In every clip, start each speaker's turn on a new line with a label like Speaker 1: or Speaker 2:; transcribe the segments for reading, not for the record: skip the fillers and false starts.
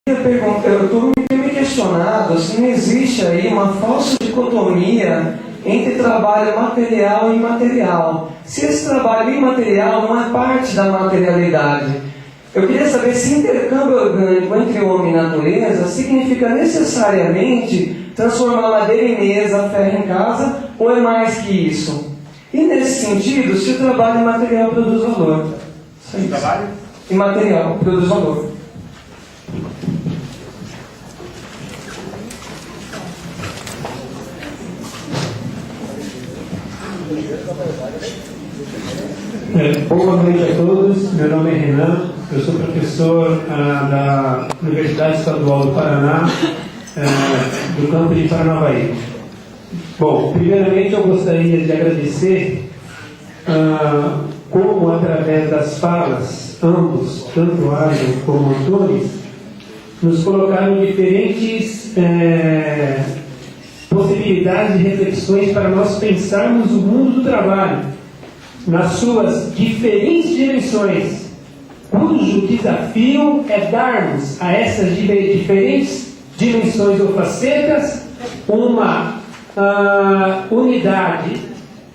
Speaker 1: Eu tenho me questionado se não existe aí uma falsa dicotomia entre trabalho material e imaterial. Se esse trabalho imaterial não é parte da materialidade. Eu queria saber se intercâmbio orgânico entre homem e natureza significa necessariamente transformar madeira em mesa, ferro em casa, ou é mais que isso? E nesse sentido, se o trabalho imaterial produz valor.
Speaker 2: O trabalho?
Speaker 1: Imaterial produz valor.
Speaker 3: Boa noite a todos, meu nome é Renan, eu sou professor da Universidade Estadual do Paraná, do campo de Paranavaí. Bom, primeiramente eu gostaria de agradecer como através das falas, ambos, tanto Alisson como Antônio, nos colocaram diferentes possibilidades de reflexões para nós pensarmos o mundo do trabalho nas suas diferentes dimensões, cujo desafio é darmos a essas diferentes dimensões ou facetas uma unidade,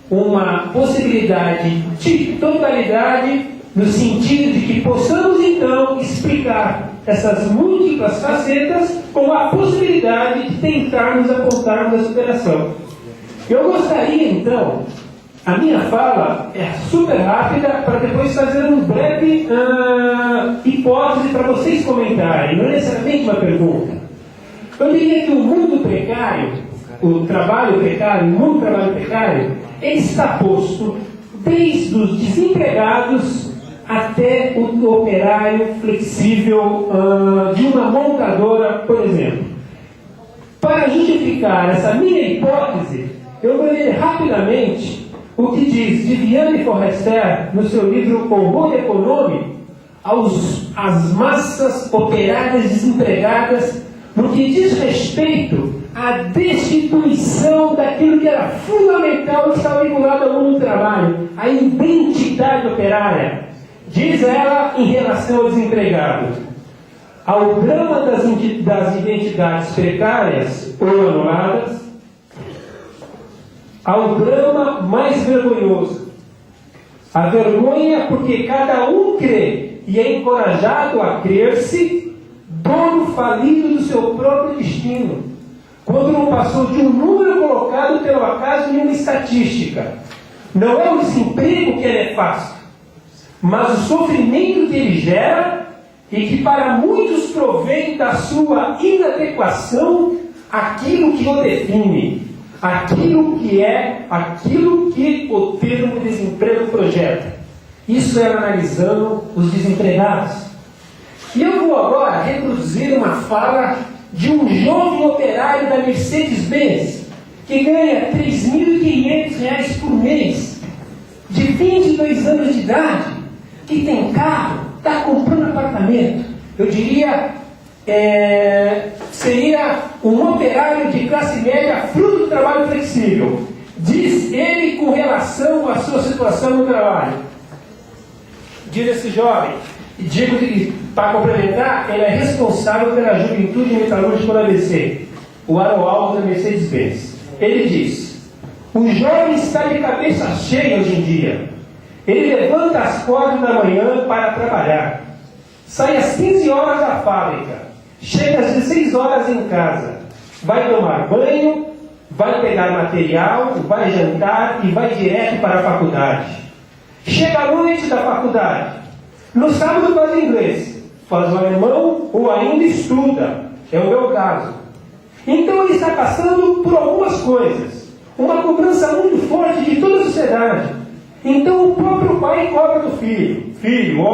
Speaker 3: uma possibilidade de totalidade, no sentido de que possamos então explicar essas múltiplas facetas com a possibilidade de tentarmos apontarmos a superação. Eu gostaria então, a minha fala é super rápida para depois fazer uma breve hipótese para vocês comentarem, não é necessariamente uma pergunta. Eu diria que o mundo precário, o trabalho precário, o mundo do trabalho precário, ele está posto desde os desempregados até o operário flexível de uma montadora, por exemplo. Para justificar essa minha hipótese, eu vou ler rapidamente o que diz Viviane Forrester no seu livro O Homo Econômico às massas operárias desempregadas no que diz respeito à destituição daquilo que era fundamental e estava vinculado ao mundo do trabalho, a identidade operária. Diz ela em relação ao desempregado: ao drama das identidades precárias ou anuladas, ao drama mais vergonhoso. A vergonha porque cada um crê e é encorajado a crer-se dono falido do seu próprio destino, quando não passou de um número colocado pelo acaso em uma estatística. Não é o desemprego que é nefasto, mas o sofrimento que ele gera e que para muitos provém da sua inadequação àquilo que o define, aquilo que o termo desemprego projeta. Isso é analisando os desempregados. E eu vou agora reproduzir uma fala de um jovem operário da Mercedes-Benz, que ganha R$ 3.500 por mês, de 22 anos de idade, que tem carro, está comprando apartamento. Eu diria, seria um operário de classe média fruto do trabalho flexível. Diz ele com relação à sua situação no trabalho. Diz esse jovem, e digo que, para complementar, ele é responsável pela juventude metalúrgica da ABC, o aro alto da Mercedes-Benz. Ele diz: o jovem está de cabeça cheia hoje em dia. Ele levanta às 4 da manhã para trabalhar, sai às 15 horas da fábrica, chega às 16 horas em casa, vai tomar banho, vai pegar material, vai jantar e vai direto para a faculdade. Chega à noite da faculdade, no sábado faz inglês, faz o alemão ou ainda estuda, é o meu caso. Então ele está passando por algumas coisas, uma cobrança muito forte de toda a sociedade. Então o próprio pai cobra do filho: filho,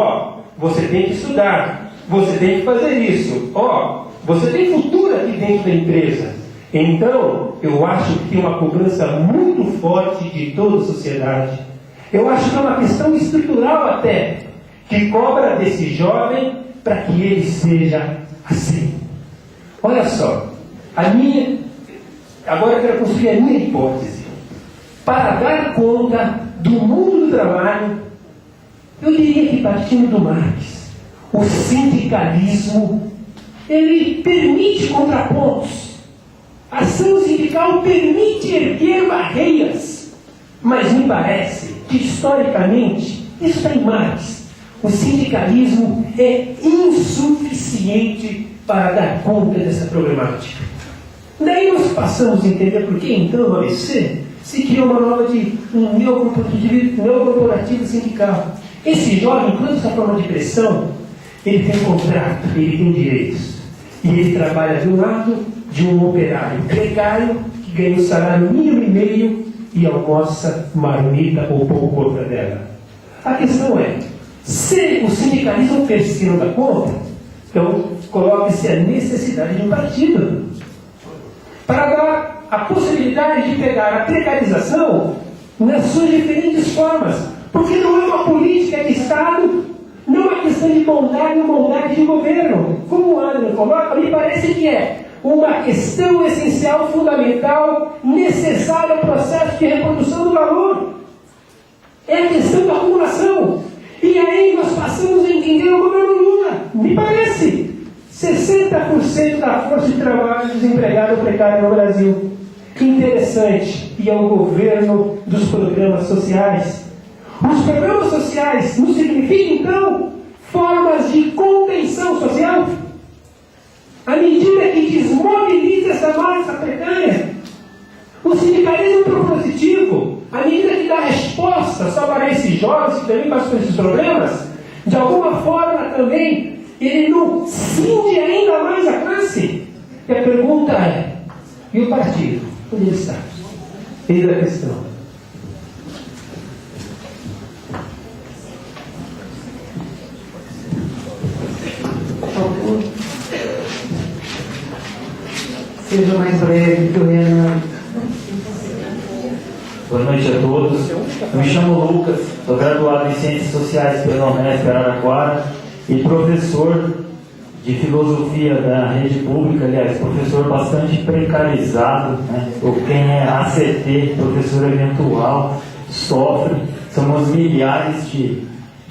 Speaker 3: você tem que estudar, você tem que fazer isso, você tem futuro aqui dentro da empresa. Então eu acho que tem uma cobrança muito forte de toda a sociedade. Eu acho que é uma questão estrutural até, que cobra desse jovem para que ele seja assim. Olha só, agora eu quero construir a minha hipótese. Para dar conta do mundo do trabalho, eu diria que partindo do Marx, o sindicalismo ele permite contrapontos. A ação sindical permite erguer barreiras, mas me parece que, historicamente, isso está em Marx. O sindicalismo é insuficiente para dar conta dessa problemática. Daí nós passamos a entender por que, então, no ABC, se criou uma nova de um neocorporativo sindical. Esse jovem, enquanto essa forma de pressão, ele tem contrato, ele tem direitos. E ele trabalha do lado de um operário precário que ganha um salário mínimo e meio e almoça marmita ou pouco outra dela. A questão é, se o sindicalismo pensa que não dá conta, então coloque-se a necessidade de um partido para dar a possibilidade de pegar a precarização nas suas diferentes formas. Porque não é uma política de Estado, não é uma questão de bondade ou bondade de governo. Como o André coloca, me parece que é uma questão essencial, fundamental, necessária ao processo de reprodução do valor. É a questão da acumulação. E aí nós passamos a entender o governo Lula. Me parece 60% da força de trabalho desempregada ou precária no Brasil. Interessante. E é o governo dos programas sociais. Os programas sociais não significam, então, formas de contenção social? À medida que desmobiliza essa massa precária, o sindicalismo propositivo, à medida que dá resposta só para esses jovens que também passam por esses problemas, de alguma forma também, ele não cinge ainda mais a classe. E a pergunta é, e o partido? Onde ele está? Eis a questão.
Speaker 2: Seja mais breve que o Renan.
Speaker 4: Boa noite a todos. Eu me chamo Lucas, sou graduado em Ciências Sociais pela Unesp Araraquara e professor de Filosofia da rede pública, aliás, professor bastante precarizado, né? Quem é ACT, professor eventual, sofre. Somos milhares de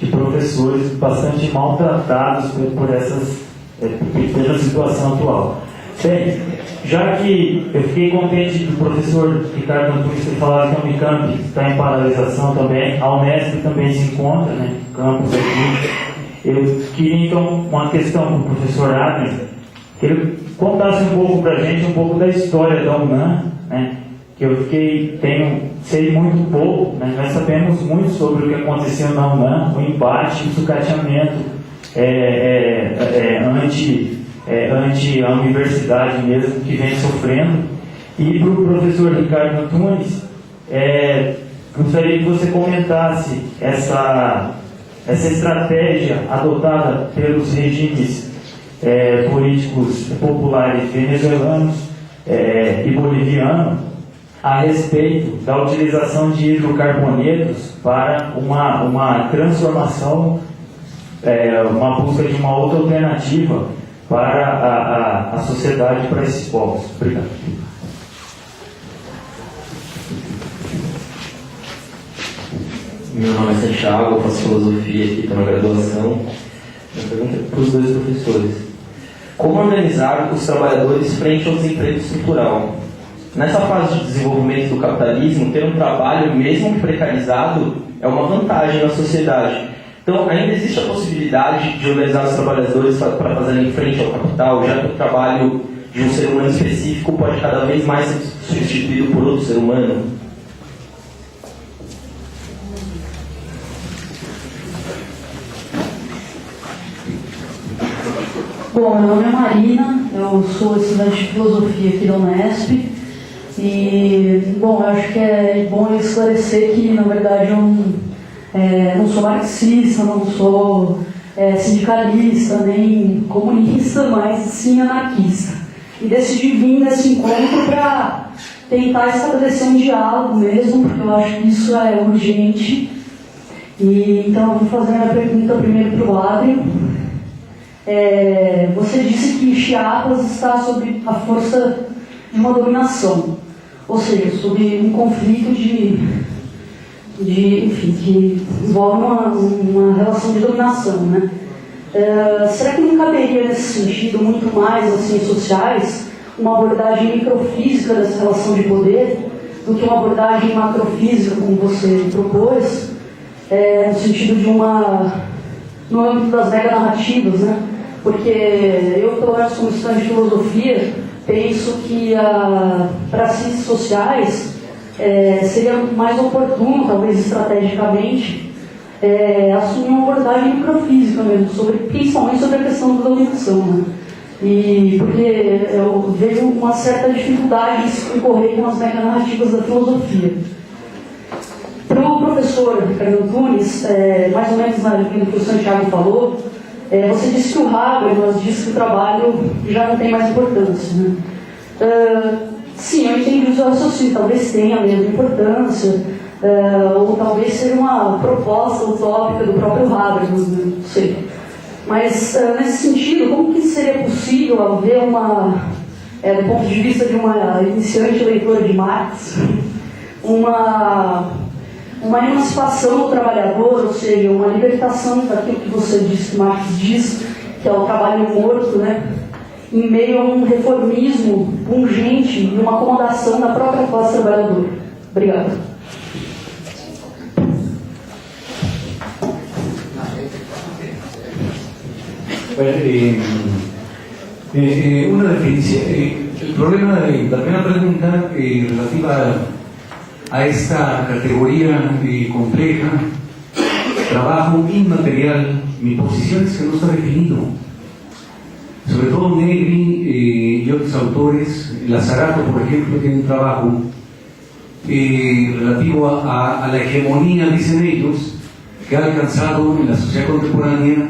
Speaker 4: professores bastante maltratados pela situação atual. Bem, já que eu fiquei contente do professor Ricardo Antunes ter falado que a Unicamp está em paralisação também, a Unesp também se encontra, né, campus aqui. Eu queria então uma questão para o professor Adler, que ele contasse um pouco para a gente, um pouco da história da UNAM, né, que eu sei muito pouco, né, nós sabemos muito sobre o que aconteceu na UNAM, o embate, o sucateamento ante a universidade mesmo, que vem sofrendo. E para o professor Ricardo Antunes, gostaria que você comentasse essa estratégia adotada pelos regimes políticos populares venezuelanos e bolivianos a respeito da utilização de hidrocarbonetos para uma transformação, uma busca de uma outra alternativa para a sociedade, para esses povos. Obrigado.
Speaker 5: Meu nome é Santiago, eu faço filosofia aqui, estou na graduação. Minha pergunta é para os dois professores. Como organizar os trabalhadores frente ao desemprego estrutural? Nessa fase de desenvolvimento do capitalismo, ter um trabalho, mesmo precarizado, é uma vantagem na sociedade. Então, ainda existe a possibilidade de organizar os trabalhadores para fazerem frente ao capital, já que o trabalho de um ser humano específico pode cada vez mais ser substituído por outro ser humano?
Speaker 2: Bom, meu nome é Marina, eu sou estudante de filosofia aqui da Unesp e, bom, eu acho que é bom esclarecer que, na verdade, eu não sou marxista, não sou sindicalista, nem comunista, mas sim anarquista. E decidi vir nesse encontro para tentar estabelecer um diálogo mesmo, porque eu acho que isso é urgente. E, então, eu vou fazer a pergunta primeiro para o Adrien. Você disse que Chiapas está sob a força de uma dominação, ou seja, sob um conflito enfim, que envolve uma relação de dominação, né? Será que não caberia nesse sentido muito mais nas ciências sociais uma abordagem microfísica dessa relação de poder do que uma abordagem macrofísica, como você propôs, no sentido de no âmbito das meganarrativas, né? Porque eu, pelo menos como estudante de filosofia, penso que para as ciências sociais seria mais oportuno, talvez estrategicamente, assumir uma abordagem microfísica mesmo, principalmente sobre a questão da dominação, né? E porque eu vejo uma certa dificuldade em se concorrer com as meganarrativas da filosofia. Para o professor Ricardo Antunes, mais ou menos na linha do que o Santiago falou, você disse que o Habermas disse que o trabalho já não tem mais importância, né? Sim, eu entendi o seu raciocínio, talvez tenha a mesma importância, ou talvez seja uma proposta utópica do próprio Habermas, né? Não sei. Mas, nesse sentido, como que seria possível haver do ponto de vista de uma iniciante leitora de Marx, uma emancipação do trabalhador, ou seja, uma libertação daquilo que você disse, que Marx diz, que é o trabalho morto, né? Em meio a um reformismo pungente e uma acomodação da própria classe trabalhadora. Obrigada.
Speaker 6: Una definición, el problema de la primera pregunta relativa a esta categoría compleja, trabajo inmaterial, mi posición es que no está definido. Sobre todo Negri y otros autores, Lazarato, por ejemplo, tiene un trabajo relativo a la hegemonía, dicen ellos, que ha alcanzado en la sociedad contemporánea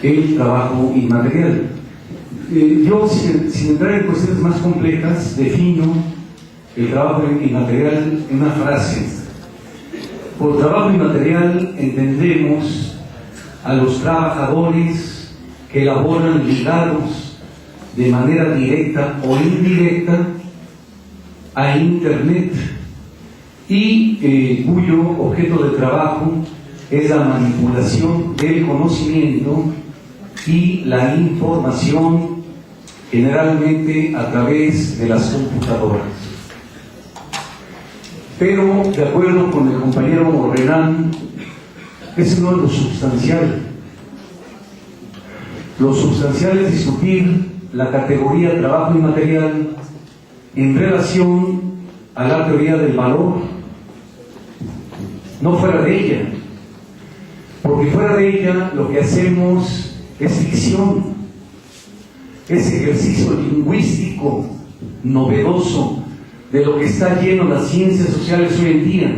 Speaker 6: el trabajo inmaterial. Yo, sin entrar en cuestiones más complejas, defino el trabajo inmaterial en una frase. Por trabajo inmaterial entendemos a los trabajadores que laboran ligados de manera directa o indirecta a Internet y cuyo objeto de trabajo es la manipulación del conocimiento y la información, generalmente a través de las computadoras. Pero, de acuerdo con el compañero Renan, ese no es lo sustancial. Lo sustancial es discutir la categoría trabajo inmaterial en relación a la teoría del valor, no fuera de ella. Porque fuera de ella lo que hacemos es ficción, es ejercicio lingüístico novedoso de lo que está lleno las ciencias sociales hoy en día.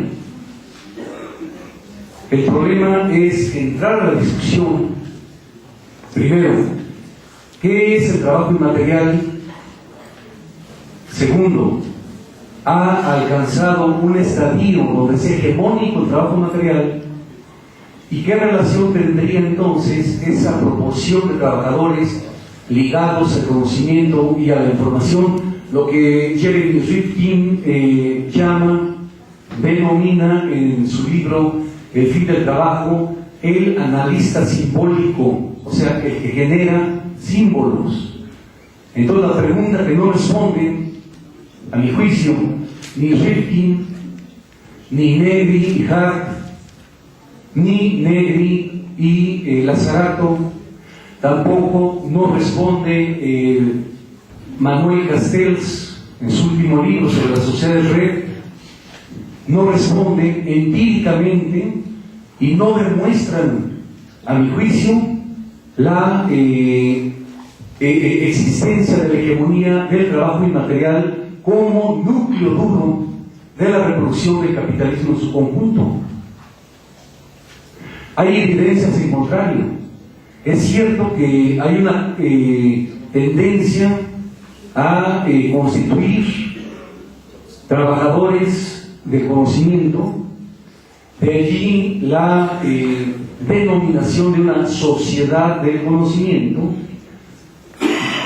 Speaker 6: El problema es entrar a la discusión, primero, ¿qué es el trabajo inmaterial? Segundo, ¿ha alcanzado un estadio donde es hegemónico el trabajo material? ¿Y qué relación tendría entonces esa proporción de trabajadores ligados al conocimiento y a la información, lo que Jeremy Rifkin denomina en su libro El fin del trabajo, el analista simbólico, o sea, el que genera símbolos? Entonces la pregunta que no responden, a mi juicio, ni Rifkin, ni Negri y Hart, ni Negri y Lazarato, tampoco no responde Manuel Castells en su último libro sobre la sociedad de red, no responden empíricamente y no demuestran, a mi juicio, la existencia de la hegemonía del trabajo inmaterial como núcleo duro de la reproducción del capitalismo en su conjunto. Hay evidencias en contrario. Es cierto que hay una tendencia a constituir trabajadores de conocimiento, de allí la denominación de una sociedad del conocimiento.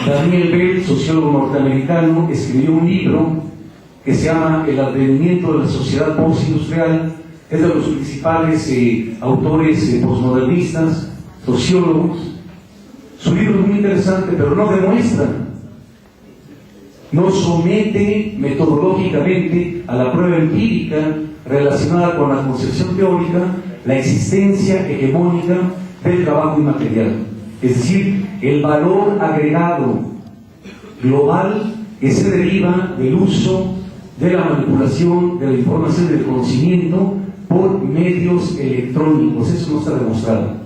Speaker 6: Daniel Bell, sociólogo norteamericano, escribió un libro que se llama El advenimiento de la sociedad postindustrial. Es de los principales autores posmodernistas, sociólogos, Su libro es muy interesante, pero no demuestra, no somete metodológicamente a la prueba empírica relacionada con la concepción teórica la existencia hegemónica del trabajo inmaterial. Es decir, el valor agregado global que se deriva del uso de la manipulación de la información y del conocimiento por medios electrónicos. Eso no está demostrado.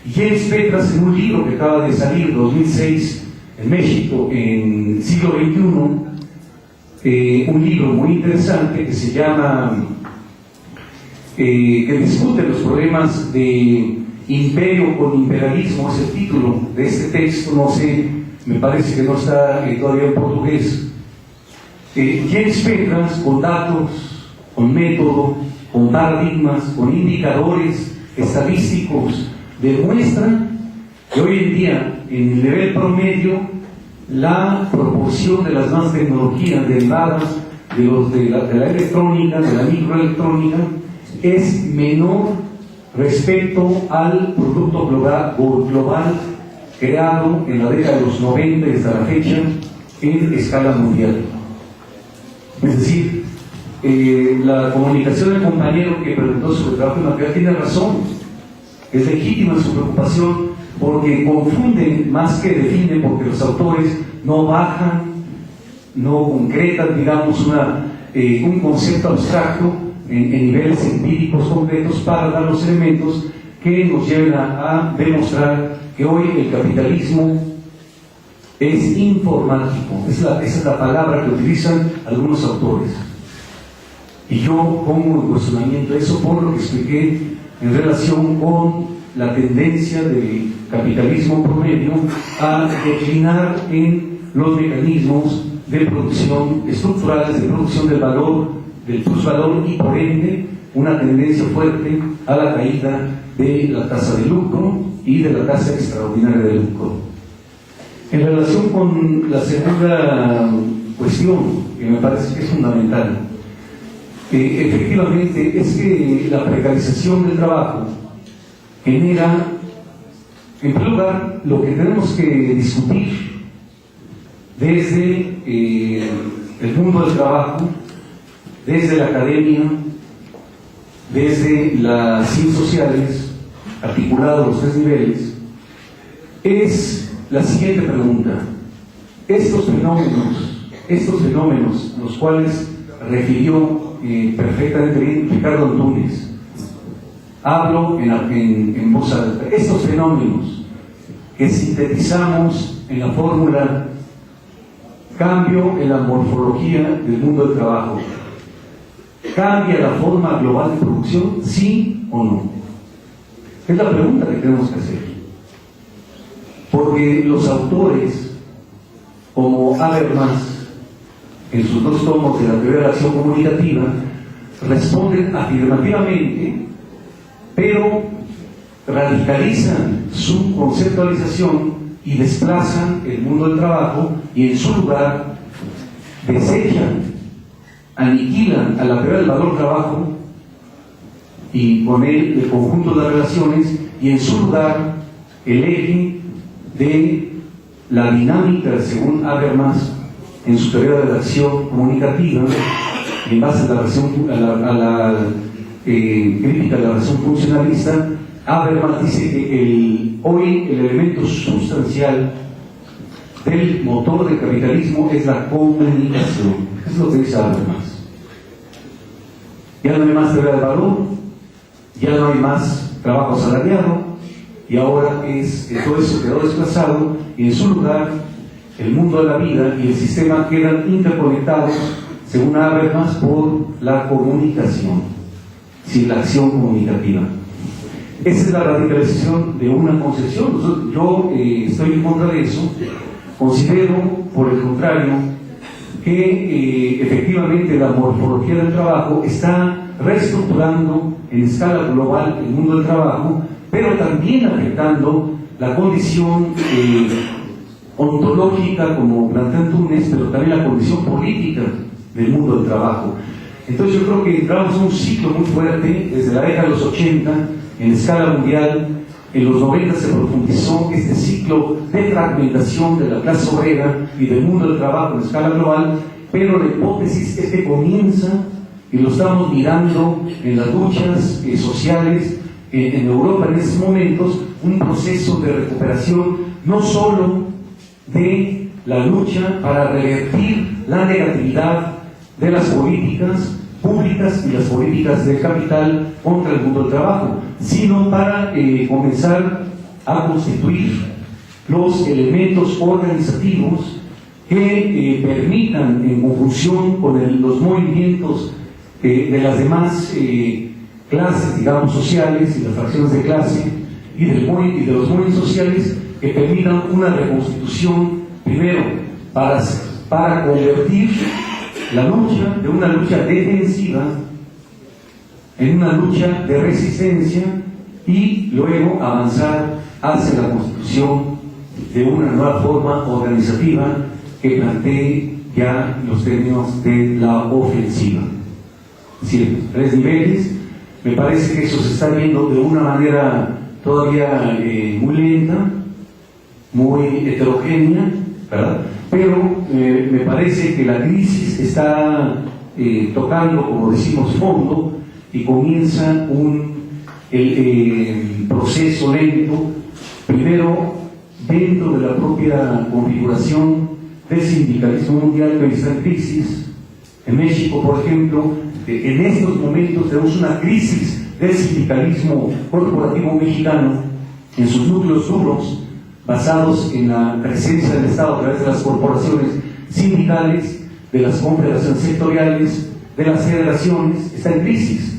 Speaker 6: Y James Petras, en un libro que acaba de salir en 2006 en México, en siglo XXI, un libro muy interesante que se llama, que discute los problemas de imperio con imperialismo, es el título de este texto, no sé, me parece que no está todavía en portugués. James Petras, con datos, con método, con paradigmas, con indicadores estadísticos, demuestra que hoy en día, en el nivel promedio, la proporción de las nuevas tecnologías derivadas de la electrónica, de la microelectrónica, es menor respecto al producto global creado en la década de los 90 y hasta la fecha en escala mundial. Es decir, la comunicación del compañero que preguntó sobre trabajo inmaterial tiene razón, es legítima su preocupación, porque confunden más que definen, porque los autores no bajan, no concretan, digamos, un concepto abstracto en niveles empíricos concretos para dar los elementos que nos lleven a demostrar que hoy el capitalismo es informático. Esa es la palabra que utilizan algunos autores. Y yo pongo en cuestionamiento eso por lo que expliqué en relación con la tendencia del capitalismo promedio a declinar en los mecanismos de producción estructurales, de producción del valor, del plusvalor, y por ende una tendencia fuerte a la caída de la tasa de lucro y de la tasa extraordinaria de lucro. En relación con la segunda cuestión, que me parece que es fundamental, efectivamente es que la precarización del trabajo genera, en primer lugar, lo que tenemos que discutir desde el mundo del trabajo, desde la academia, desde las ciencias sociales, articulado a los tres niveles, es la siguiente pregunta. Estos fenómenos, los cuales refirió perfectamente bien Ricardo Antunes, hablo en voz alta, estos fenómenos que sintetizamos en la fórmula cambio en la morfología del mundo del trabajo, ¿cambia la forma global de producción? ¿Sí o no? Es la pregunta que tenemos que hacer. Porque los autores, como Habermas, en sus dos tomos de la teoría de la acción comunicativa, responden afirmativamente, pero radicalizan su conceptualización y desplazan el mundo del trabajo, y en su lugar desechan, aniquilan a la teoría del valor trabajo y con él el conjunto de las relaciones, y en su lugar el eje de la dinámica, según Habermas, en su teoría de la acción comunicativa, en base a la crítica de la razón funcionalista. Habermas dice que hoy el elemento sustancial del motor del capitalismo es la comunicación. Eso es lo que dice Habermas. Ya no hay más teoría del valor, ya no hay más trabajo asalariado, y ahora todo eso quedó desplazado, y en su lugar el mundo de la vida y el sistema quedan interconectados, según Habermas, por la comunicación, sin la acción comunicativa. Esa es la radicalización de una concepción. Yo estoy en contra de eso. Considero, por el contrario, que efectivamente la morfología del trabajo está reestructurando en escala global el mundo del trabajo, pero también afectando la condición ontológica, como plantea Antunes, pero también la condición política del mundo del trabajo. Entonces yo creo que entramos en un ciclo muy fuerte desde la década de los 80 en escala mundial, en los 90 se profundizó este ciclo de fragmentación de la clase obrera y del mundo del trabajo en escala global, pero la hipótesis es que comienza, y lo estamos mirando en las luchas sociales en Europa en estos momentos, un proceso de recuperación no solo de la lucha para revertir la negatividad de las políticas públicas y las políticas del capital contra el mundo del trabajo, sino para comenzar a constituir los elementos organizativos que permitan, en conjunción con los movimientos de las demás clases, digamos, sociales y las fracciones de clase y de los movimientos sociales, que permitan una reconstitución, primero, para convertir la lucha de una lucha defensiva en una lucha de resistencia y luego avanzar hacia la constitución de una nueva forma organizativa que plantee ya los términos de la ofensiva. Es decir, 3 niveles. Me parece que eso se está viendo de una manera todavía muy lenta, muy heterogénea, ¿verdad? Pero me parece que la crisis está tocando, como decimos, fondo, y comienza el proceso lento, primero dentro de la propia configuración del sindicalismo mundial que está en crisis. En México, por ejemplo, en estos momentos tenemos una crisis del sindicalismo corporativo mexicano en sus núcleos duros, basados en la presencia del Estado a través de las corporaciones sindicales, de las confederaciones sectoriales, de las federaciones, está en crisis.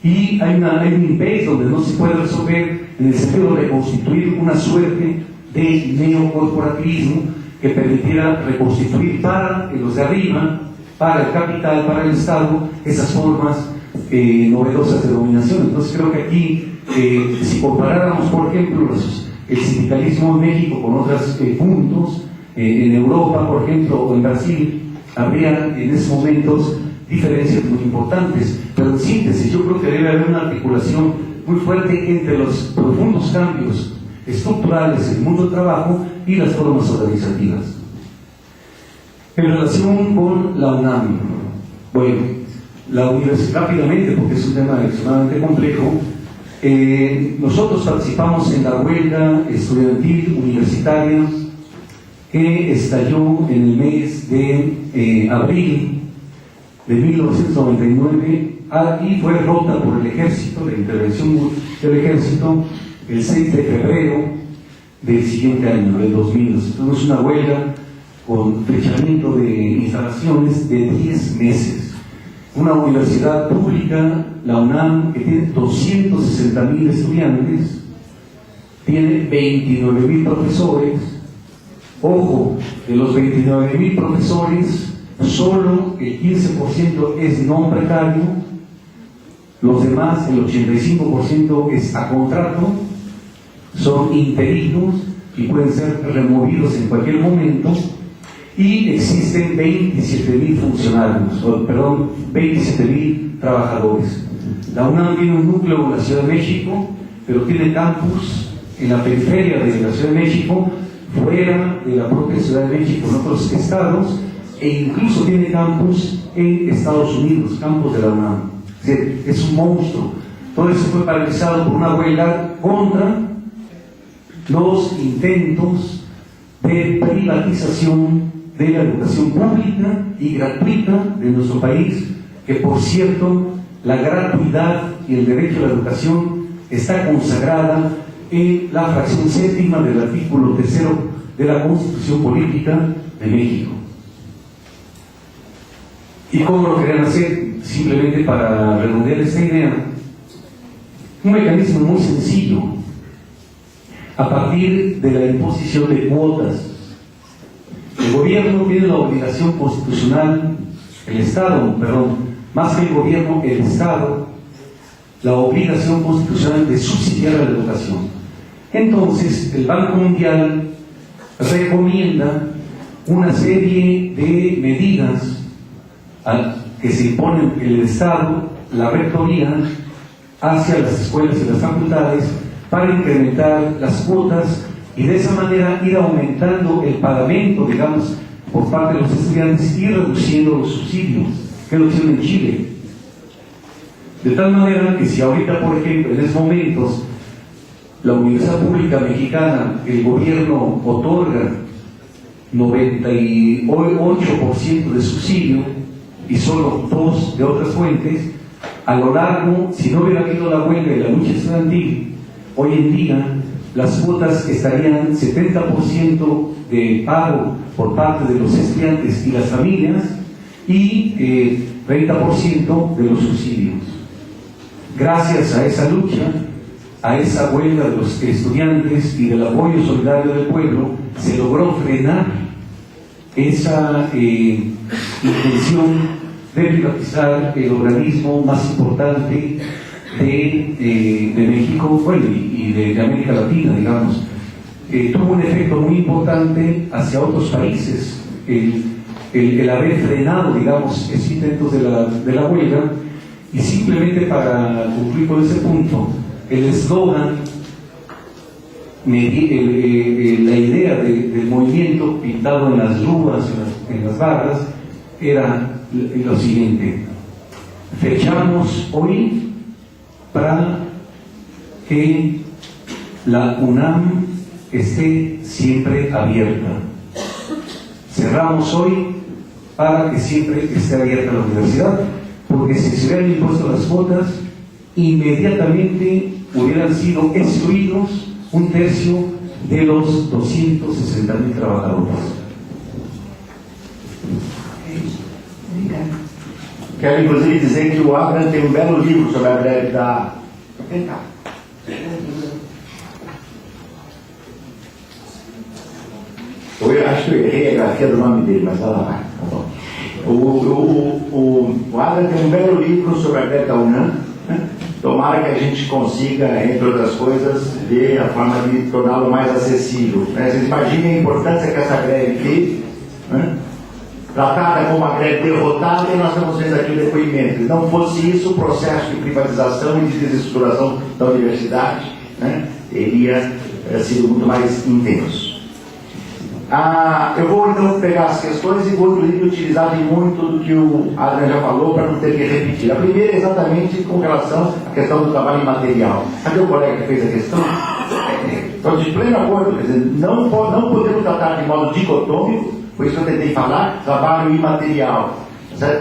Speaker 6: Y hay un impasse donde no se puede resolver, en el sentido de reconstituir una suerte de neocorporativismo que permitiera reconstituir para los de arriba, para el capital, para el Estado, esas formas novedosas de dominación. Entonces creo que aquí, si comparáramos, por ejemplo, el sindicalismo en México con otros puntos, en Europa, por ejemplo, o en Brasil, habría en esos momentos diferencias muy importantes. Pero en síntesis, yo creo que debe haber una articulación muy fuerte entre los profundos cambios estructurales en el mundo del trabajo y las formas organizativas. En relación con la UNAM, bueno, la universidad, rápidamente, porque es un tema extremadamente complejo, nosotros participamos en la huelga estudiantil universitaria que estalló en el mes de abril de 1999 y fue rota por el ejército, la intervención del ejército, el 6 de febrero del siguiente año, del 2000. Entonces, una huelga con fechamiento de instalaciones de 10 meses. Una universidad pública, la UNAM, que tiene 260,000 estudiantes, tiene 29,000 profesores. Ojo, de los 29,000 profesores, solo el 15% es no precario, los demás, el 85% es a contrato, son interinos y pueden ser removidos en cualquier momento. Y existen 27,000 funcionarios, 27,000 trabajadores. La UNAM tiene un núcleo en la Ciudad de México, pero tiene campus en la periferia de la Ciudad de México, fuera de la propia Ciudad de México, en otros estados, e incluso tiene campus en Estados Unidos, campus de la UNAM. Es un monstruo. Todo eso fue paralizado por una huelga contra los intentos de privatización de la educación pública y gratuita de nuestro país, que por cierto, la gratuidad y el derecho a la educación está consagrada en la fracción 7ª del artículo 3º de la Constitución Política de México. ¿Y cómo lo querían hacer? Simplemente para redondear esta idea, un mecanismo muy sencillo, a partir de la imposición de cuotas. El gobierno tiene la obligación constitucional, el Estado, perdón, más que el gobierno, el Estado, la obligación constitucional de subsidiar a la educación. Entonces, el Banco Mundial recomienda una serie de medidas que se imponen el Estado, la rectoría, hacia las escuelas y las facultades para incrementar las cuotas y de esa manera ir aumentando el pagamento, digamos, por parte de los estudiantes y reduciendo los subsidios, que lo hicieron en Chile. De tal manera que si ahorita, por ejemplo, en estos momentos, la Universidad Pública Mexicana, el gobierno otorga 98% de subsidio y solo 2% de otras fuentes, a lo largo, si no hubiera habido la huelga y la lucha estudiantil, hoy en día las cuotas estarían 70% de pago por parte de los estudiantes y las familias y 30% de los subsidios. Gracias a esa lucha, a esa huelga de los estudiantes y del apoyo solidario del pueblo, se logró frenar esa intención de privatizar el organismo más importante de México, bueno, y de América Latina, digamos. Tuvo un efecto muy importante hacia otros países, el haber frenado, digamos, esos intentos de la huelga. Y simplemente para concluir con ese punto, el eslogan, la idea del movimiento pintado en las rúas, en las barras, era lo siguiente: fechamos hoy para que la UNAM esté siempre abierta. Cerramos hoy para que siempre esté abierta la universidad, porque si se hubieran impuesto las cuotas, inmediatamente hubieran sido excluidos 1/3 de los 260.000 trabajadores.
Speaker 7: Quero inclusive dizer que o Abraham tem belo livro sobre a greve da... Vem cá. Eu acho que eu errei a grafia do nome dele, mas ela vai. Tá bom. O Abraham tem belo livro sobre a greve da UNAM. Né? Tomara que a gente consiga, entre outras coisas, ver a forma de torná-lo mais acessível. Né? Vocês imaginem a importância que essa greve teve, né? Tratada como uma greve derrotada, e nós estamos vendo aqui o depoimento. Se não fosse isso, o processo de privatização e de desestruturação da universidade, né, teria sido muito mais intenso. Eu vou então pegar as questões e vou inclusive utilizar de muito do que o Adrian já falou para não ter que repetir. A primeira é exatamente com relação à questão do trabalho imaterial. Cadê o colega que fez a questão? Estou de pleno acordo, quer dizer, não podemos tratar de modo dicotômico. Por isso eu tentei falar, trabalho imaterial.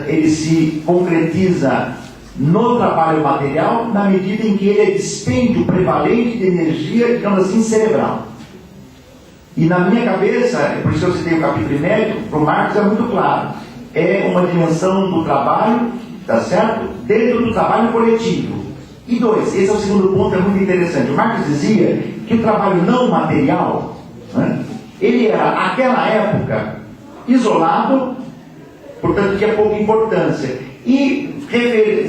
Speaker 7: Ele se concretiza no trabalho material na medida em que ele é dispêndio prevalente de energia, digamos assim, cerebral. E na minha cabeça, por isso eu citei o capítulo inédito, para o Marx é muito claro. É uma dimensão do trabalho, tá certo? Dentro do trabalho coletivo. E 2, esse é o segundo ponto, é muito interessante. O Marx dizia que o trabalho não material, né, ele era, naquela época, isolado, portanto tinha pouca importância, e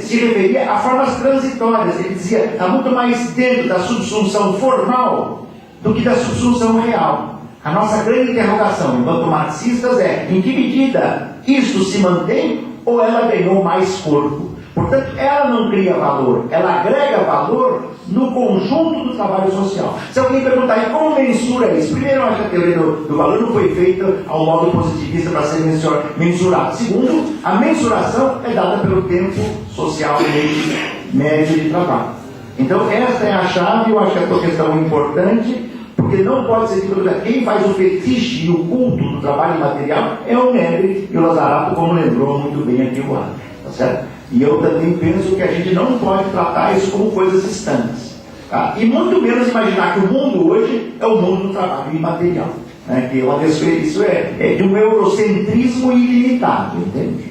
Speaker 7: se referia a formas transitórias. Ele dizia, está muito mais dentro da subsunção formal do que da subsunção real. A nossa grande interrogação, enquanto marxistas, é em que medida isto se mantém ou ela ganhou mais corpo. Portanto, ela não cria valor, ela agrega valor no conjunto do trabalho social. Se alguém perguntar, e como mensura isso? Primeiro, eu acho que a teoria do valor não foi feita ao modo positivista para ser mensurado. Segundo, a mensuração é dada pelo tempo social médio de trabalho. Então, esta é a chave. Eu acho que essa questão é importante, porque não pode ser que quem faz o fetiche e o culto do trabalho material é o Negri e o Lazzarato, como lembrou muito bem aqui o Ana. Tá certo? E eu também penso que a gente não pode tratar isso como coisas distantes. Tá? E muito menos imaginar que o mundo hoje é o mundo do trabalho imaterial. Né? Que isso é de um eurocentrismo ilimitado, entende?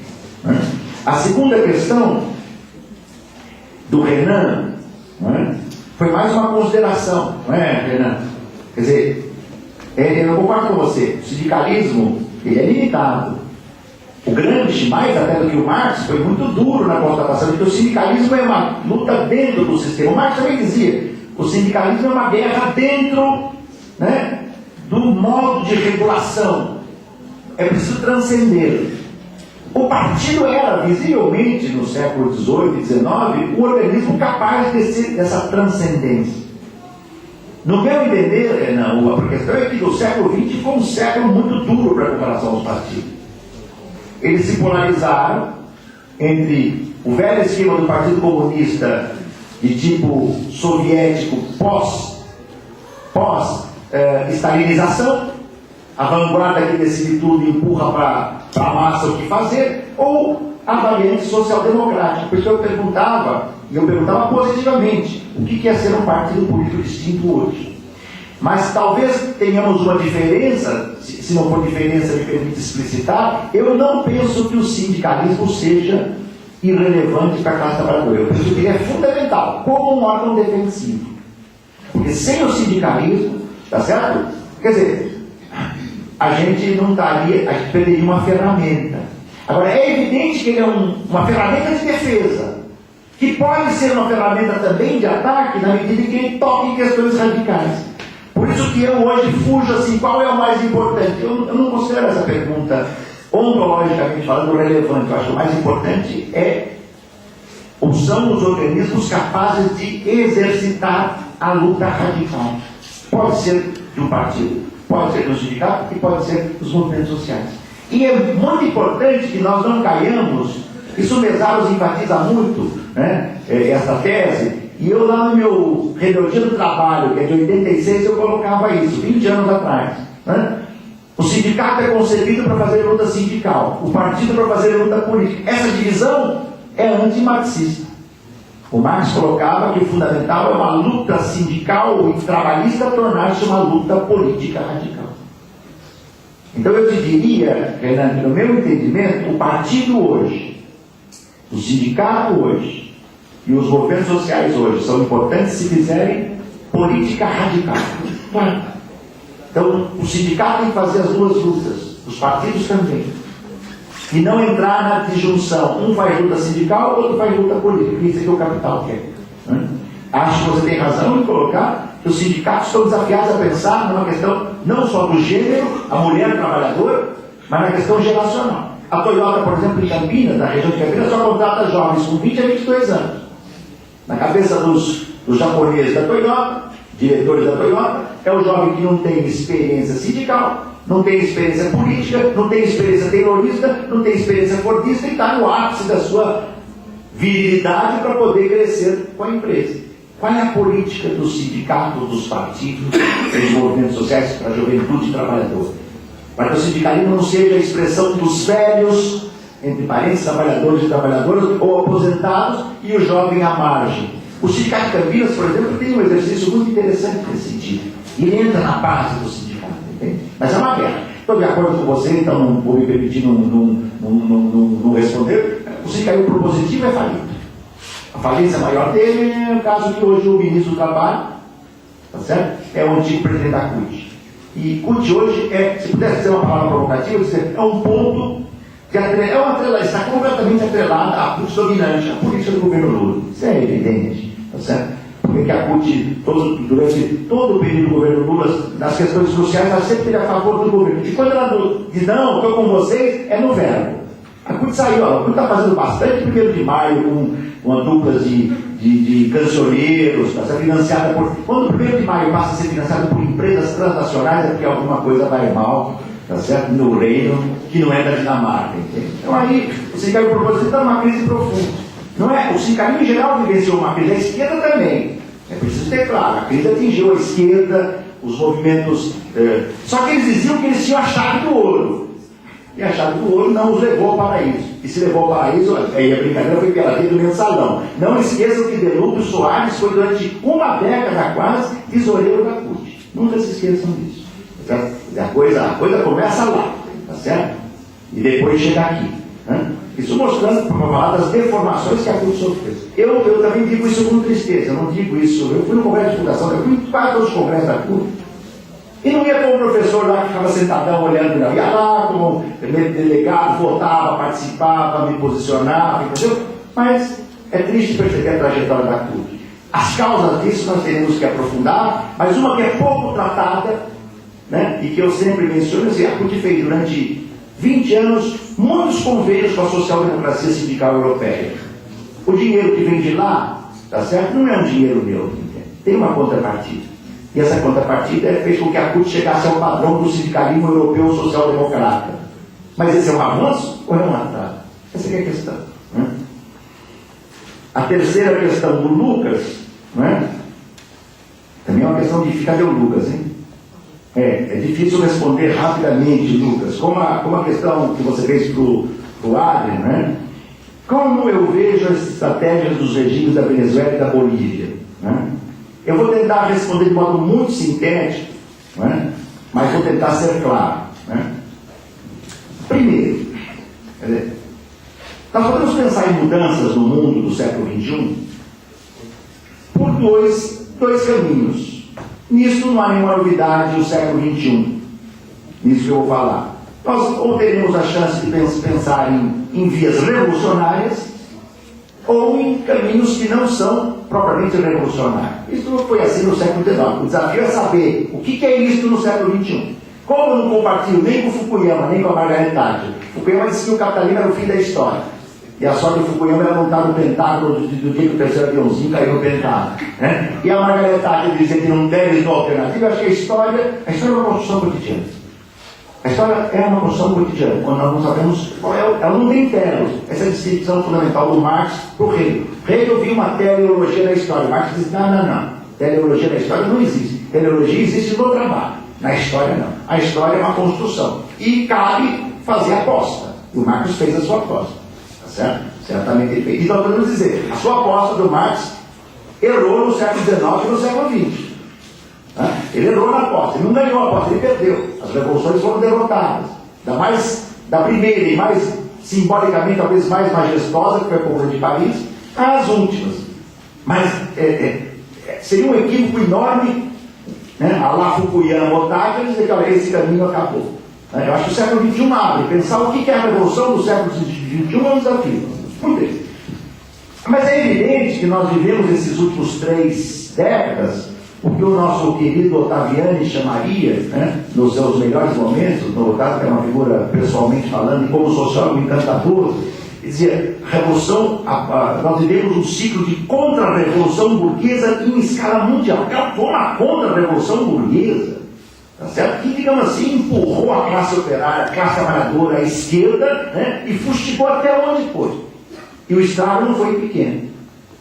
Speaker 7: A segunda questão do Renan, né, foi mais uma consideração, não é, Renan? Quer dizer, eu concordo com você, o sindicalismo ele é limitado. O Gramsci, mais até do que o Marx, foi muito duro na constatação de que o sindicalismo é uma luta dentro do sistema. O Marx também dizia, o sindicalismo é uma guerra dentro, né, do modo de regulação. É preciso transcender. O partido era, visivelmente, no século XVIII e XIX, um organismo capaz dessa transcendência. No meu entender, não, a questão é que do século XX foi um século muito duro para a comparação aos partidos. Eles se polarizaram entre o velho esquema do Partido Comunista de tipo soviético pós-estalinização, a vanguarda que decide tudo e empurra para a massa o que fazer, ou a variante social-democrática. Por isso eu perguntava positivamente, o que é ser um partido político distinto hoje? Mas talvez tenhamos uma diferença, se não for diferença me permite explicitar, eu não penso que o sindicalismo seja irrelevante para a classe trabalhadora. Eu penso que ele é fundamental, como um órgão defensivo. Porque sem o sindicalismo, tá certo? Quer dizer, a gente não estaria, a gente perderia uma ferramenta. Agora, é evidente que ele é uma ferramenta de defesa, que pode ser uma ferramenta também de ataque, na medida em que ele toca em questões radicais. Por isso que eu hoje fujo assim, qual é o mais importante? Eu não considero essa pergunta, ontologicamente falando, relevante. Eu acho que o mais importante são os organismos capazes de exercitar a luta radical. Pode ser de um partido, pode ser de um sindicato e pode ser dos movimentos sociais. E é muito importante que nós não caiamos, isso o Mesaros enfatiza muito, né, essa tese, e eu lá no meu Rebeldia do Trabalho, que é de 86, eu colocava isso, 20 anos atrás. Né? O sindicato é concebido para fazer luta sindical, o partido para fazer luta política. Essa divisão é antimarxista. O Marx colocava que o fundamental é uma luta sindical e trabalhista tornar-se uma luta política radical. Então eu te diria, Renan, que no meu entendimento, o partido hoje, o sindicato hoje e os movimentos sociais hoje são importantes se fizerem política radical. Então o sindicato tem que fazer as duas lutas, os partidos também. E não entrar na disjunção. Um faz luta sindical, outro faz luta política. Isso é que o capital quer. Né? Acho que você tem razão em colocar que os sindicatos estão desafiados a pensar numa questão não só do gênero, a mulher trabalhadora, mas na questão geracional. A Toyota, por exemplo, em Campinas, na região de Campinas, só contrata jovens com 20 a 22 anos. Na cabeça dos japoneses da Toyota, diretores da Toyota, é o jovem que não tem experiência sindical, não tem experiência política, não tem experiência taylorista, não tem experiência fordista e está no ápice da sua virilidade para poder crescer com a empresa. Qual é a política dos sindicatos, dos partidos, dos movimentos sociais para a juventude trabalhadora? Para que o sindicalismo não seja a expressão dos velhos, entre parentes, trabalhadores e trabalhadoras, ou aposentados, e o jovem à margem. O Sindicato de Campinas, por exemplo, tem um exercício muito interessante nesse sentido. Ele entra na base do sindicato, entende? Mas é uma guerra. Estou de acordo com você, então não vou me permitir não responder. O sindicalismo propositivo é falido. A falência maior dele é o caso que hoje o ministro do Trabalho, tá certo? É o antigo presidente da CUT. E CUT hoje se pudesse dizer uma palavra provocativa, é um ponto que está completamente atrelada à CUT dominante, à política do governo Lula. Isso é evidente, tá certo? Porque a CUT, durante todo o período do governo Lula, nas questões cruciais, ela sempre esteve a favor do governo. E quando ela diz, não, estou com vocês, é no verbo. A CUT saiu, a CUT está fazendo bastante 1º de maio, com uma dupla de cancioneiros, está financiada por... Quando o 1º de maio passa a ser financiado por empresas transnacionais, é porque alguma coisa vai mal, tá certo? No reino, que não é da Dinamarca, entende? Então aí, o sindicalismo propositivo está numa crise profunda. Não é? O sindicalismo em geral vivenciou uma crise, a esquerda também. É preciso ter claro, a crise atingiu a esquerda, os movimentos... Só que eles diziam que eles tinham a chave do ouro. E a chave do ouro não os levou ao paraíso. E se levou ao paraíso, aí a brincadeira foi pela lei do mensalão. Não esqueçam que Delúbio Soares foi durante uma década quase tesoureiro da CUT. Nunca se esqueçam disso. Tá? A coisa começa lá, tá certo? E depois chega aqui. Né? Isso mostrando, para falar das deformações que a CUT sofreu. Eu também digo isso com tristeza, eu não digo isso. Eu fui no congresso de fundação, eu fui em quase todos os congressos da CUT. E não ia como professor lá que ficava sentadão olhando, não. Ia lá como delegado, votava, participava, me posicionava, entendeu? Mas é triste perceber a trajetória da CUT. As causas disso nós teremos que aprofundar, mas uma que é pouco tratada, né, e que eu sempre menciono, assim, a CUT fez durante 20 anos muitos convênios com a social-democracia sindical europeia. O dinheiro que vem de lá, tá certo? Não é um dinheiro meu, entende? Tem uma contrapartida. E essa contrapartida fez com que a CUT chegasse ao padrão do sindicalismo europeu social-democrata. Mas esse é um avanço ou é um atraso? Essa é a questão. Né? A terceira questão do Lucas, né? Também é uma questão difícil. Cadê o Lucas, hein? É difícil responder rapidamente, Lucas. Como a questão que você fez para o Adrian, né? Como eu vejo as estratégias dos regimes da Venezuela e da Bolívia? Né? Eu vou tentar responder de modo muito sintético, né? Mas vou tentar ser claro. Né? Primeiro, nós podemos pensar em mudanças no mundo do século XXI por dois caminhos. Nisso não há nenhuma novidade no século XXI. Nisso que eu vou falar. Nós ou teremos a chance de pensar em vias revolucionárias ou em caminhos que não são propriamente revolucionários. Isso não foi assim no século XIX. O desafio é saber o que é isso no século XXI. Como eu não compartilho nem com Fukuyama, nem com a Margaret Thatcher. Fukuyama disse que o capitalismo era o fim da história. E a sorte do Fukuyama era não estar no Pentágono do dia que o terceiro aviãozinho caiu no Pentágono. Né? E a Margaret Thatcher dizia que não deve ter alternativa. Eu acho que a história é uma construção cotidiana. A história é uma construção cotidiana, quando nós não sabemos qual é ela não tem telos. Essa é a distinção fundamental do Marx para o Hegel. Hegel viu uma teleologia da história. Marx diz, não. Teleologia da história não existe. Teleologia existe no trabalho. Na história, não. A história é uma construção. E cabe fazer aposta. E o Marx fez a sua aposta. Tá certo? Certamente ele fez. Então, podemos dizer, a sua aposta do Marx errou no século XIX e no século XX. Ele errou na aposta, ele não ganhou a aposta, ele perdeu. As revoluções foram derrotadas. Da primeira e mais simbolicamente, talvez mais majestosa, que foi a Comuna de Paris, às últimas. Mas seria um equívoco enorme, né? A lá Fukuyama ou Thatcher, dizer que olha, esse caminho acabou. Eu acho que o século XXI abre. Pensar o que é a revolução do século XXI é um desafio. Muito bem. Mas é evidente que nós vivemos esses últimos 3 décadas o que o nosso querido Ottaviani chamaria, né, nos seus melhores momentos, no Otávio, que é uma figura, pessoalmente falando, e como sociólogo encantador, dizia, nós vivemos um ciclo de contra-revolução burguesa em escala mundial. Foi uma contra-revolução burguesa, tá certo? Que, digamos assim, empurrou a classe operária, a classe trabalhadora, a esquerda, né, e fustigou até onde foi. E o estrago não foi pequeno.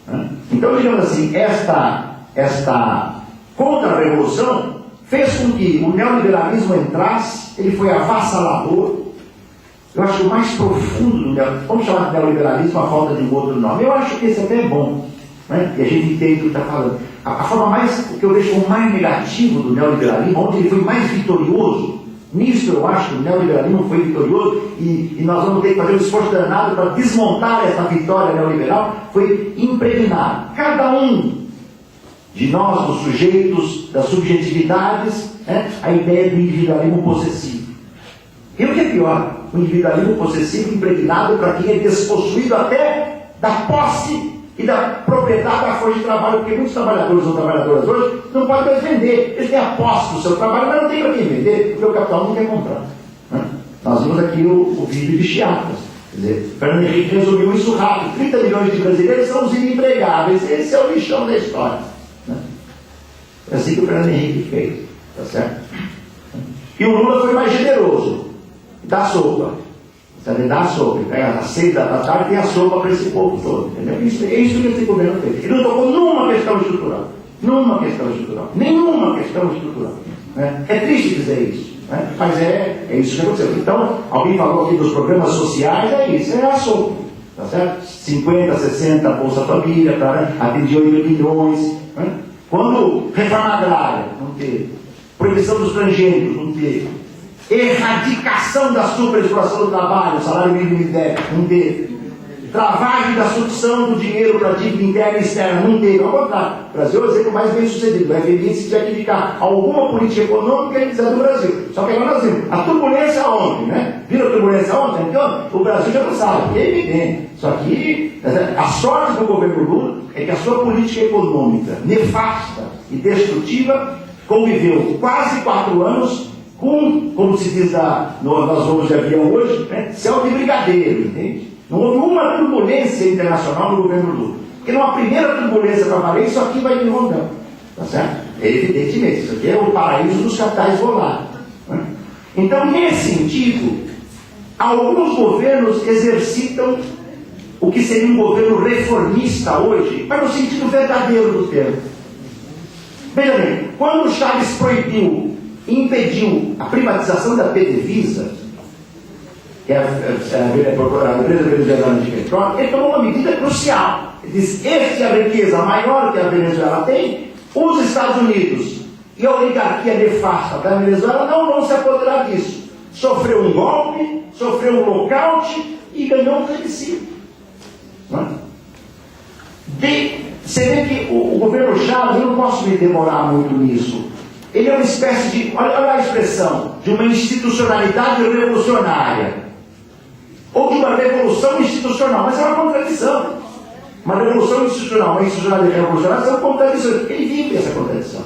Speaker 7: Né? Então, digamos assim, esta contra-revolução fez com que o neoliberalismo entrasse, ele foi avassalador. Eu acho que o mais profundo do neoliberalismo, vamos chamar de neoliberalismo a falta de um outro nome, eu acho que esse até é bom, né? E a gente entende o que está falando. A forma o que eu vejo como mais negativo do neoliberalismo, onde ele foi mais vitorioso, nisso eu acho que o neoliberalismo foi vitorioso e nós vamos ter que fazer um esforço danado para desmontar essa vitória neoliberal, foi impregnado. Cada um de nós, dos sujeitos, das subjetividades, né, a ideia do individualismo possessivo. E o que é pior? O individualismo possessivo impregnado para quem é despossuído até da posse e da propriedade da força de trabalho, porque muitos trabalhadores ou trabalhadoras hoje não podem mais vender. Eles têm a posse do seu trabalho, mas não tem para quem vender, porque o capital não quer comprar. Né? Nós vimos aqui o vídeo de Chiapas. Quer dizer, Fernando Henrique resumiu isso rápido. 30 milhões de brasileiros são os inempregáveis. Esse é o lixão da história. É assim que o Fernando Henrique fez, tá certo? E o Lula foi mais generoso, dá sopa, sabe? Dá sopa, ele pega às 6 da tarde e tem a sopa para esse povo todo, entendeu? É isso que esse governo fez. Ele não tocou numa questão estrutural, nenhuma questão estrutural. Né? É triste dizer isso, né? Mas é isso que aconteceu. Então, alguém falou aqui dos programas sociais, é isso, é a sopa, tá certo? 50, 60 Bolsa Família, para atingir 8 milhões, né? Quando reforma agrária, não teve. Proibição dos transgênicos, não teve. Erradicação da superexploração do trabalho, salário mínimo interno, não teve. Travagem da sucção do dinheiro para dívida interna e externa, não teve. Ao contrário, o Brasil é o exemplo mais bem sucedido. O FMI, se tiver que indicar alguma política econômica, ele precisa do Brasil. Só que agora nós vimos a turbulência ontem, né? Viram a turbulência ontem? Então, o Brasil já não sabe, é evidente. Só que a sorte do governo Lula é que a sua política econômica nefasta e destrutiva conviveu quase 4 anos com, como se diz nós vamos de avião hoje, né? Céu de brigadeiro, entende? Não houve uma turbulência internacional no governo Lula. Porque numa primeira turbulência para valer, isso aqui vai de rondão. Tá certo? Evidentemente, isso aqui é o paraíso dos capitais volados. Né? Então, nesse sentido, alguns governos exercitam o que seria um governo reformista hoje, mas no sentido verdadeiro do termo. Veja bem, quando Chaves proibiu e impediu a privatização da PDVSA, que é a empresa venezuelana de petróleo, ele tomou uma medida crucial. Ele disse: esta é a riqueza maior que a Venezuela tem, os Estados Unidos e a oligarquia nefasta da Venezuela não vão se apoderar disso. Sofreu um golpe, sofreu um lockout e ganhou um plebiscito. Você vê que o governo Chaves, eu não posso me demorar muito nisso, ele é uma espécie de, olha a expressão, de uma institucionalidade revolucionária, ou de uma revolução institucional, mas é uma contradição. Uma revolução institucional, uma institucionalidade revolucionária são contradições, ele vive essa contradição.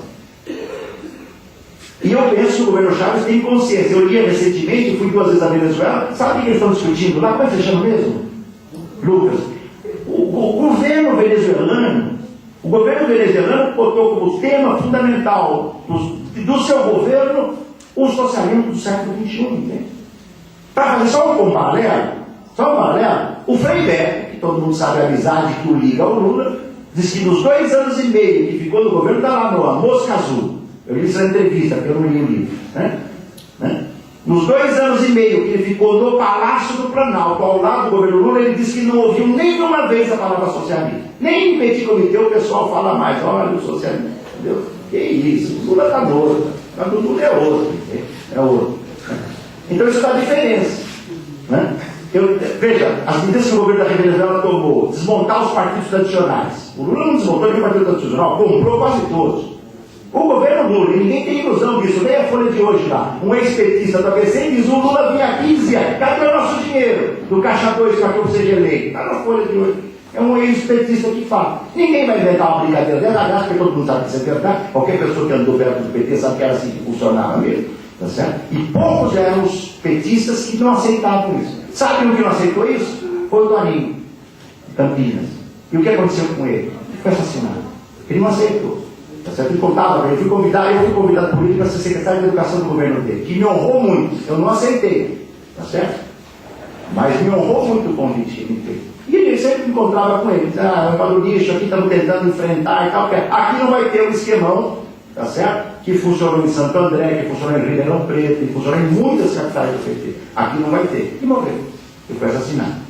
Speaker 7: E eu penso que o governo Chaves tem consciência. Eu li recentemente, fui 2 vezes à Venezuela, sabe o que eles estão discutindo lá? Como é que se chama mesmo? Lucas. O governo venezuelano botou como tema fundamental do seu governo o socialismo do século XXI. Para fazer só um paralelo, o Frei Beto, que todo mundo sabe a amizade que o liga ao Lula, disse que nos 2 anos e meio que ficou no governo, está lá no Mosca Azul. Eu li essa entrevista, porque eu não li o livro. Nos 2 anos e meio que ele ficou no Palácio do Planalto, ao lado do governo Lula, ele disse que não ouviu nenhuma vez a palavra socialismo. Nem em petit comité o pessoal fala mais, olha o socialismo. Entendeu? Que isso, o Lula está morto, mas o Lula é outro. É outro. Então isso dá diferença. Veja, as medidas que o governo da Venezuela tomou, desmontar os partidos tradicionais. O Lula não desmontou nenhum partido tradicional, comprou quase todos. O governo Lula, e ninguém tem ilusão disso, nem a Folha de hoje lá, um ex-petista da PC diz: o Lula vinha aqui e dizia: cadê o nosso dinheiro do Caixa 2 para que eu seja eleito? Está na Folha de hoje. É um ex-petista que fala. Ninguém vai inventar uma brincadeira dessa, aliás, porque todo mundo sabe que isso é verdade. Qualquer pessoa que andou perto do PT sabe que era assim que funcionava mesmo. Tá certo? E poucos eram os petistas que não aceitavam isso. Sabe o que não aceitou isso? Foi o Toninho, de Campinas. E o que aconteceu com ele? Ele foi assassinado. Ele não aceitou. Tá certo? Ele contava, eu fui convidado por ele para ser secretário de educação do governo dele, que me honrou muito. Eu não aceitei. Tá certo? Mas me honrou muito o convite que ele fez. E ele sempre me encontrava com ele. Dizia: para o lixo, aqui estamos tentando enfrentar e tal. Aqui não vai ter um esquemão, tá certo? Que funcionou em Santo André, que funcionou em Ribeirão Preto, que funcionou em muitas capitais do PT. Aqui não vai ter. E morreu. Ele foi assassinado.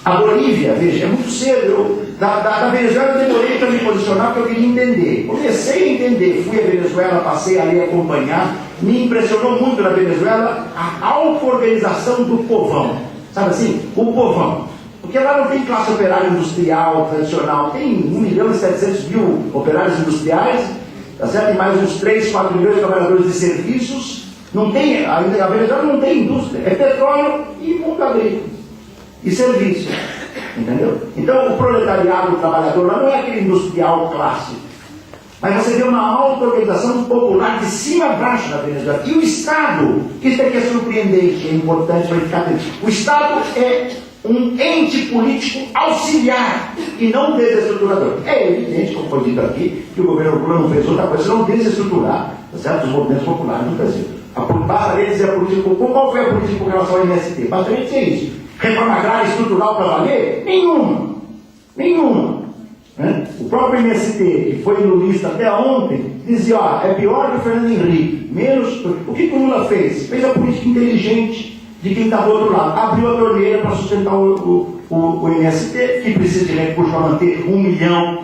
Speaker 7: A Bolívia, veja, é muito cedo. Da Venezuela eu demorei para me posicionar porque eu queria entender. Comecei a entender, fui à Venezuela, passei ali a acompanhar. Me impressionou muito na Venezuela a auto-organização do povão. Sabe assim? O povão. Porque lá não tem classe operária industrial tradicional, tem 1.700.000 operários industriais, tá certo? E mais uns 3, 4 milhões de trabalhadores de serviços. Não tem, a Venezuela não tem indústria, é petróleo e mundo agrícola. E serviço. Entendeu? Então o proletariado, o trabalhador lá não é aquele industrial clássico. Mas você vê uma auto-organização popular de cima a baixo na Venezuela. E o Estado, que isso aqui é surpreendente, é importante para ficar dentro. O Estado é um ente político auxiliar e não desestruturador. É evidente, como foi dito aqui, que o governo Lula não fez outra coisa senão desestruturar, tá certo? Os movimentos populares no Brasil. Para eles é a política. Qual foi a política com relação ao MST? Para eles é isso. Reforma agrária estrutural para valer? Nenhuma. Né? O próprio MST, que foi lulista até ontem, dizia: é pior que o Fernando Henrique. Menos. O que o Lula fez? Fez a política inteligente de quem está do outro lado. Abriu a torneira para sustentar o MST, que precisa de recursos para manter 1 milhão.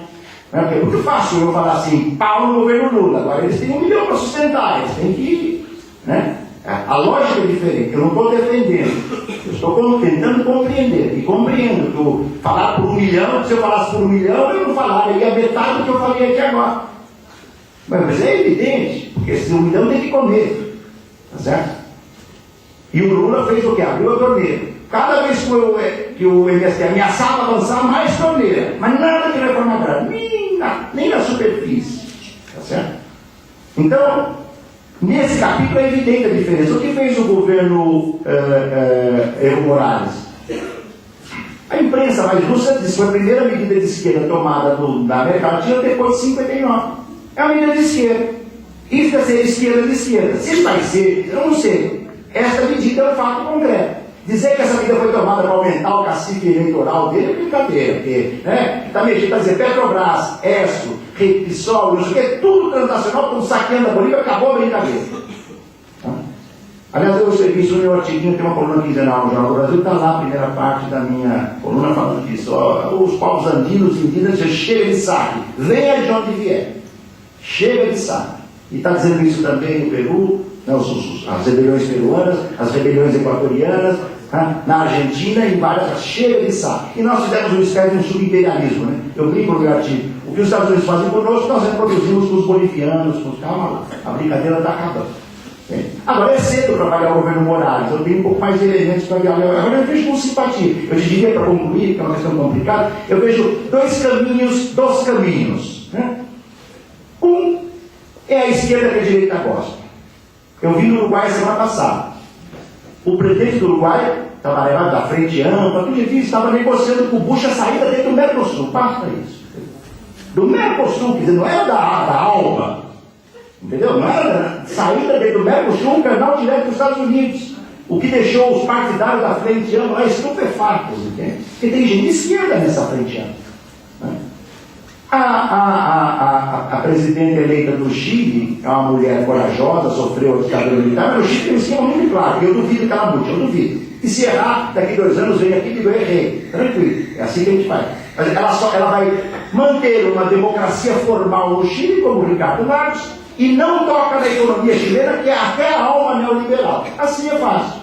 Speaker 7: Né? É muito fácil eu falar assim: pau no governo Lula. Agora eles têm 1 milhão para sustentar, eles têm que ir. Né? A lógica é diferente. Eu não estou defendendo. Eu estou tentando compreender. E compreendo que falar por 1 milhão, se eu falasse por 1 milhão, eu não falaria a metade do que eu falei aqui agora. Mas é evidente, porque esse 1 milhão tem que comer. Tá certo? E o Lula fez o quê? Abriu a torneira. Cada vez que o MST ameaçava avançar, mais torneira. Mas nada de reforma agrária. Nem na superfície. Tá certo? Então, nesse capítulo é evidente a diferença. O que fez o governo Evo Morales? A imprensa mais justa diz que foi a primeira medida de esquerda tomada na América Latina depois de 59. É uma medida de esquerda. Isso vai ser esquerda de esquerda. Se isso vai ser, eu não sei. Esta medida é um fato concreto. Dizer que essa medida foi tomada para aumentar o cacife eleitoral dele é brincadeira, porque está mexendo para dizer Petrobras, ESSO, PSOL, não sei o que, tudo transnacional, estão saqueando a Bolívia, acabou a brincadeira. Aliás, eu escrevi isso no meu artiguinho, tem uma coluna quinzenal no Jornal do Brasil, está lá a primeira parte da minha coluna falando disso. Os povos andinos e indígenas, chega de saque, venha de onde vier, chega de saque. E está dizendo isso também no Peru, né, as rebeliões peruanas, as rebeliões equatorianas, na Argentina e em várias, chega de saque. E nós fizemos uma espécie de um subimperialismo, né? Eu brinco no meu artigo, o que os Estados Unidos fazem conosco, nós reproduzimos com os bolivianos, com os... Calma lá, a brincadeira está acabando. Agora é cedo para avaliar o governo Morales, eu tenho um pouco mais de elementos para avaliar. Agora eu vejo com simpatia. Eu te diria, para concluir, que é uma questão complicada, eu vejo dois caminhos. Né? Um é a esquerda que a direita gosta. Eu vi no Uruguai semana passada. O presidente do Uruguai, estava levado da frente ampla, tudo difícil, estava negociando com o Bush a saída dentro do Mercosul. Basta isso. Do Mercosul, quer dizer, não era da ALBA. Entendeu? Não era saída dentro do Mercosul, um canal direto dos Estados Unidos. O que deixou os partidários da frente ampla estupefatos, entende? Porque tem gente de esquerda nessa frente ampla. Né? A presidente eleita do Chile é uma mulher corajosa, sofreu a ditadura militar, mas o Chile tem um esquema muito claro, eu duvido que ela mude, eu duvido. E se errar, daqui 2 anos vem aqui e digo, eu errei. Tranquilo, é assim que a gente faz. Mas ela vai manter uma democracia formal no Chile, como o Ricardo Lagos, e não toca na economia chilena, que é até a alma neoliberal. Assim é fácil.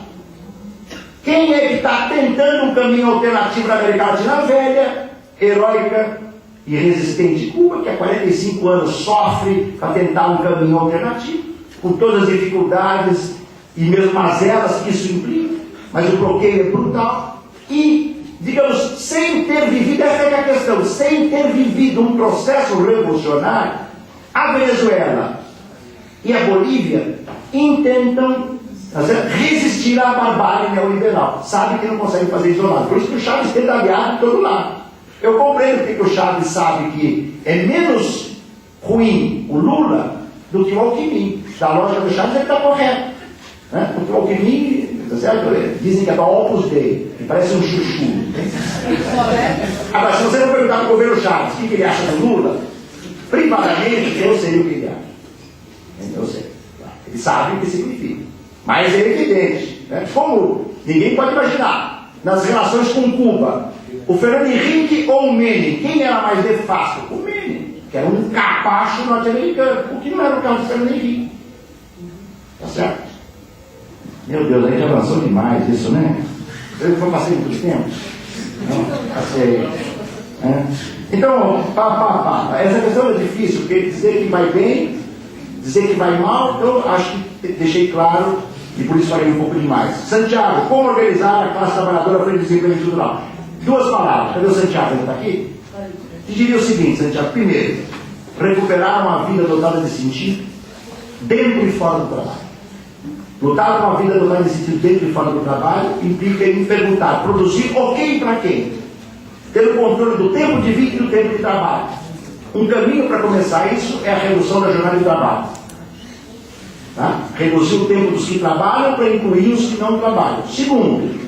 Speaker 7: Quem é que está tentando um caminho alternativo na América Latina? A velha, heróica e resistente Cuba, que há 45 anos sofre para tentar um caminho alternativo, com todas as dificuldades e mesmo mazelas que isso implica, mas o bloqueio é brutal. E, digamos, sem ter vivido, essa é a questão, sem ter vivido um processo revolucionário, a Venezuela e a Bolívia intentam resistir à barbárie neoliberal. Sabe que não conseguem fazer isolado. Por isso que o Chaves tenta aliado de todo lado. Eu compreendo porque o Chaves sabe que é menos ruim o Lula do que o Alckmin. Da lógica do Chaves ele está correto. Né? Porque o Alckmin, tá certo? Dizem que é da Opus Dei, que parece um chuchu. Agora, se você não perguntar para o governo Chaves o que ele acha do Lula, privadamente eu sei o que ele acha. Eu sei. Ele sabe o que significa. Mas é evidente. Né? Como ninguém pode imaginar, nas relações com Cuba, o Fernando Henrique ou o Menem, quem era mais nefasto? O Menem, que era um capacho norte-americano, o que não era o caso do Fernando Henrique. Tá certo? Meu Deus, a gente avançou demais isso, né? Eu passei muito tempo. Não, passei. Né? Então, essa questão é difícil, porque dizer que vai bem, dizer que vai mal, eu acho que deixei claro, e por isso falei um pouco demais. Santiago, como organizar a classe trabalhadora frente ao desemprego estrutural? 2 palavras. Cadê o Santiago? Ele está aqui? Eu diria o seguinte, Santiago. Primeiro, recuperar uma vida dotada de sentido dentro e fora do trabalho. Lutar com uma vida dotada de sentido dentro e fora do trabalho implica em perguntar, produzir o que e para quem? Ter o controle do tempo de vida e do tempo de trabalho. Um caminho para começar isso é a redução da jornada de trabalho. Tá? Reduzir o tempo dos que trabalham para incluir os que não trabalham. Segundo,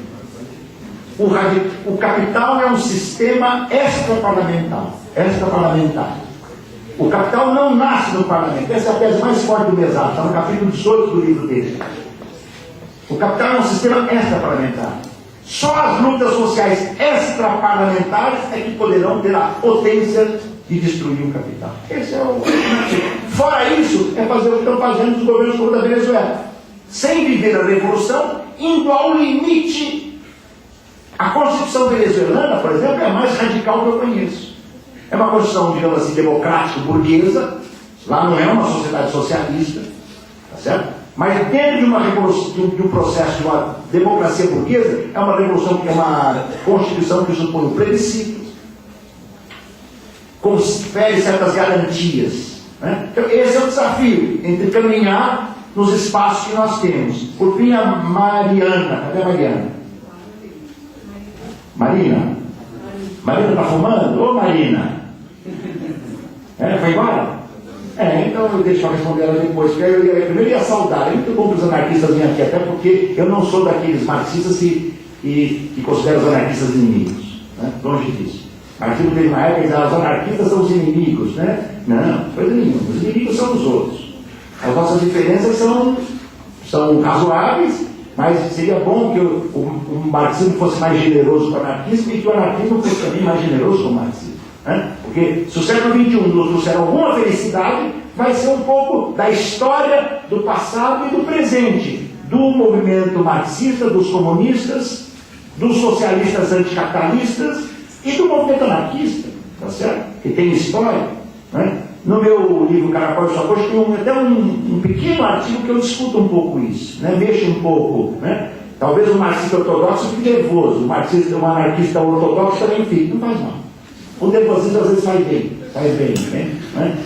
Speaker 7: o capital é um sistema extraparlamentar. O capital não nasce no parlamento. Essa é a tese mais forte do Mesato, está no capítulo 18 do livro dele. O capital é um sistema extraparlamentar. Só as lutas sociais extraparlamentares é que poderão ter a potência de destruir o capital. Esse é o... Fora isso, é fazer o que estão fazendo os governos como o da Venezuela. Sem viver a revolução, indo ao limite. A Constituição venezuelana, por exemplo, é a mais radical que eu conheço. É uma Constituição, digamos assim, democrático-burguesa. Lá não é uma sociedade socialista, tá certo? Mas dentro de uma revolução, de um processo de uma democracia burguesa, é uma revolução que é uma Constituição que supõe um plebiscito, confere certas garantias. Né? Então, esse é o desafio, entre caminhar nos espaços que nós temos. Por fim, a Mariana. Cadê a Mariana? Marina? Marina está fumando? Ô Marina! Foi embora? Então deixa eu responder ela depois, porque eu primeiro ia saudar. É muito bom que os anarquistas venham aqui, até porque eu não sou daqueles marxistas que consideram os anarquistas inimigos. Né? Longe disso. Marxismo teve uma época que dizia, os anarquistas são os inimigos, né? Não, coisa nenhuma. Os inimigos são os outros. As nossas diferenças são razoáveis, mas seria bom que o marxismo fosse mais generoso com o anarquismo e que o anarquismo fosse também mais generoso com o marxismo. Né? Porque se o século XXI nos trouxer alguma felicidade, vai ser um pouco da história do passado e do presente, do movimento marxista, dos comunistas, dos socialistas anticapitalistas e do movimento anarquista, tá certo? Que tem história. Né? No meu livro Caracol e Sua Coxa tem até um pequeno artigo que eu discuto um pouco isso, né? Mexo um pouco, né? Talvez o marxista ortodoxo fique nervoso, o anarquista ortodoxo também fique, não faz mal. O nervosismo às vezes faz bem, né?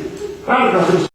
Speaker 7: Claro que nós temos